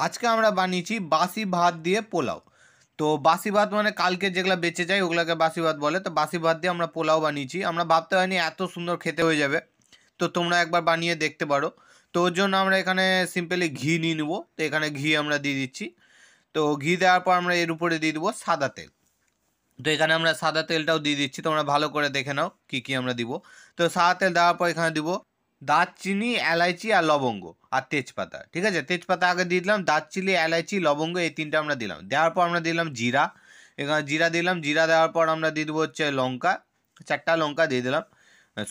আজকে আমরা বানিয়েছি বাসি ভাত দিয়ে পোলাও। তো বাসি ভাত মানে কালকে যেগুলো বেঁচে যায় ওগুলোকে বাসি ভাত বলে। তো বাসি ভাত দিয়ে আমরা পোলাও বানিয়েছি। আমরা ভাবতে পারিনি এত সুন্দর খেতে হয়ে যাবে। তো তোমরা একবার বানিয়ে দেখতে পারো। তো ওর জন্য আমরা এখানে সিম্পলি ঘি নিয়ে নেবো। তো এখানে ঘি আমরা দিয়ে দিচ্ছি। তো ঘি দেওয়ার পর আমরা এর উপরে দিয়ে দেবো সাদা তেল। তো এখানে আমরা সাদা তেলটাও দিয়ে দিচ্ছি, তোমরা ভালো করে দেখে নাও কী কী আমরা দিব। তো সাদা তেল দেওয়ার পর এখানে দিব দারচিনি, এলাইচি আর লবঙ্গ আর তেজপাতা। ঠিক আছে, তেজপাতা আগে দিয়ে দিলাম, দারচিনি, এলাইচি, লবঙ্গ এই তিনটা আমরা দিলাম। দেওয়ার পর আমরা দিলাম জিরা। এখানে জিরা দিলাম। জিরা দেওয়ার পর আমরা দিয়ে দেবো হচ্ছে লঙ্কা, 4টা লঙ্কা দিয়ে দিলাম।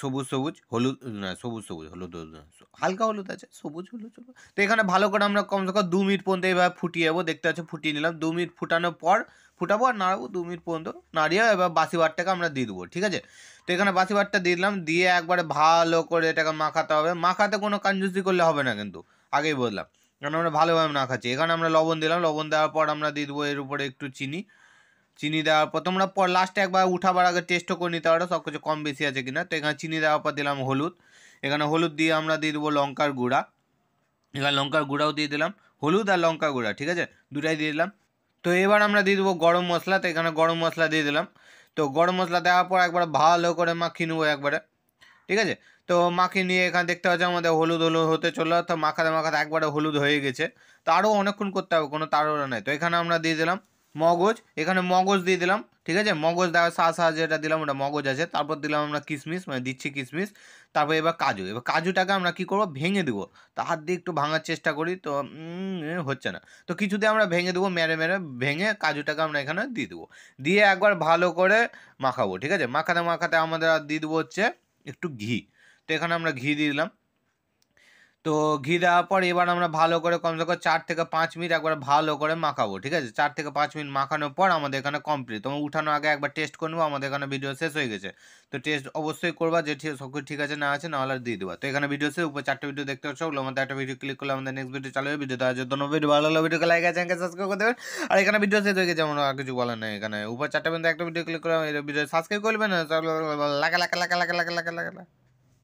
সবুজ সবুজ হলুদ, না সবুজ সবুজ হলুদ হলুদ না, হালকা হলুদ আছে, সবুজ হলুদ চলো। তো এখানে ভালো করে আমরা কমসে কম 2 মিনিট পর্যন্ত এইভাবে ফুটিয়ে যাবো। দেখতে পাচ্ছ ফুটিয়ে নিলাম। 2 মিনিট ফুটানোর পর ফুটাবো আর নাড়াবো 2 মিনিট পর্যন্ত। নাড়িয়ে এবার বাসি ভাতটাকে আমরা দিয়ে দেবো। ঠিক আছে, তো এখানে বাসি ভাতটা দিয়ে দিলাম। দিয়ে একবারে ভালো করে এটাকে মাখাতে হবে। মাখাতে কোনো কাঞ্জুসি করলে হবে না কিন্তু, আগেই বললাম, কারণ আমরা ভালোভাবে মাখাচ্ছি। এখানে আমরা লবণ দিলাম। লবণ দেওয়ার পর আমরা দিয়ে দেবো এর উপরে একটু চিনি। চিনি দেওয়ার পর তোমরা পর লাস্টে একবার উঠাবার আগে টেস্টও করে নিতে পারো সব কিছু কম বেশি আছে কিনা। তো এখানে চিনি দেওয়ার পর দিলাম হলুদ। এখানে হলুদ দিয়ে আমরা দিয়ে দেবো লঙ্কার গুঁড়া। এবার লঙ্কার গুঁড়াও দিয়ে দিলাম। হলুদ আর লঙ্কার গুঁড়া, ঠিক আছে, দুটাই দিয়ে দিলাম। তো এবার আমরা দিয়ে দেবো গরম মশলা। তো এখানে গরম মশলা দিয়ে দিলাম। তো গরম মশলা দেওয়ার পর একবার ভালো করে মাখিয়ে নেবো একবারে। ঠিক আছে, তো মাখিয়ে নিয়ে এখানে দেখতে পাচ্ছি আমাদের হলুদ হলুদ হতে চললো। তো মাখাতে মাখাতে একবারে হলুদ হয়ে গেছে। তো আরও অনেকক্ষণ করতে হবে, কোনো তাড়াহুড়ো নেই। তো এখানে আমরা দিয়ে দিলাম মগজ। এখানে মগজ দিয়ে দিলাম। ঠিক আছে, মগজ দেওয়ার সাথে যেটা দিলাম ওটা মগজ আছে। তারপর দিলাম আমরা কিশমিশ, মানে দিচ্ছি কিশমিশ। তারপর এবার কাজু। এবার কাজুটাকে আমরা কী করবো, ভেঙে দেবো। তো হাত দিয়ে একটু ভাঙার চেষ্টা করি, তো হচ্ছে না। তো কিছুতে আমরা ভেঙে দেবো, মেরে মেরে ভেঙে কাজুটাকে আমরা এখানে দিয়ে দেবো। দিয়ে একবার ভালো করে মাখাবো। ঠিক আছে, মাখাতে মাখাতে আমাদের আর দিয়ে দেবো হচ্ছে একটু ঘি। তো এখানে আমরা ঘি দিয়ে দিলাম। তো ঘি দেওয়ার পর এবার আমরা ভালো করে কমসে কম 4 থেকে 5 মিনিট একবার ভালো করে মাখাবো। ঠিক আছে, 4 থেকে 5 মিনিট মাখানোর পর আমাদের এখানে কমপ্লিট। তোমার উঠানোর আগে একবার টেস্ট করে নেবো, আমাদের এখানে ভিডিও শেষ হয়ে গেছে। তো টেস্ট অবশ্যই করবা যে ঠিক সব কিছু ঠিক আছে না আছে, নাহলে দিয়ে দেবা। তো এখানে ভিডিও শেষ, উপর 4টে ভিডিও দেখতে পাচ্ছ, ওগুলো আমাদের একটা ভিডিও ক্লিক করলে আমাদের নেক্সট ভিডিও চালু হবে। ভিডিও দেওয়ার জন্য ভিডিও ভালো লাগলে ভিডিওকে লাইক আছে চ্যানেলকে সাবস্ক্রাইব করে দেবেন। আর এখানে ভিডিও শেষ হয়ে গেছে, আমার আর কিছু বলার নেই। এখানে উপর 4টে পর্যন্ত একটা ভিডিও ক্লিক করে ভিডিও সাবস্ক্রাইব করবেন। লাগা লাগা লাগা লাগা লাগা লাগা লাগা।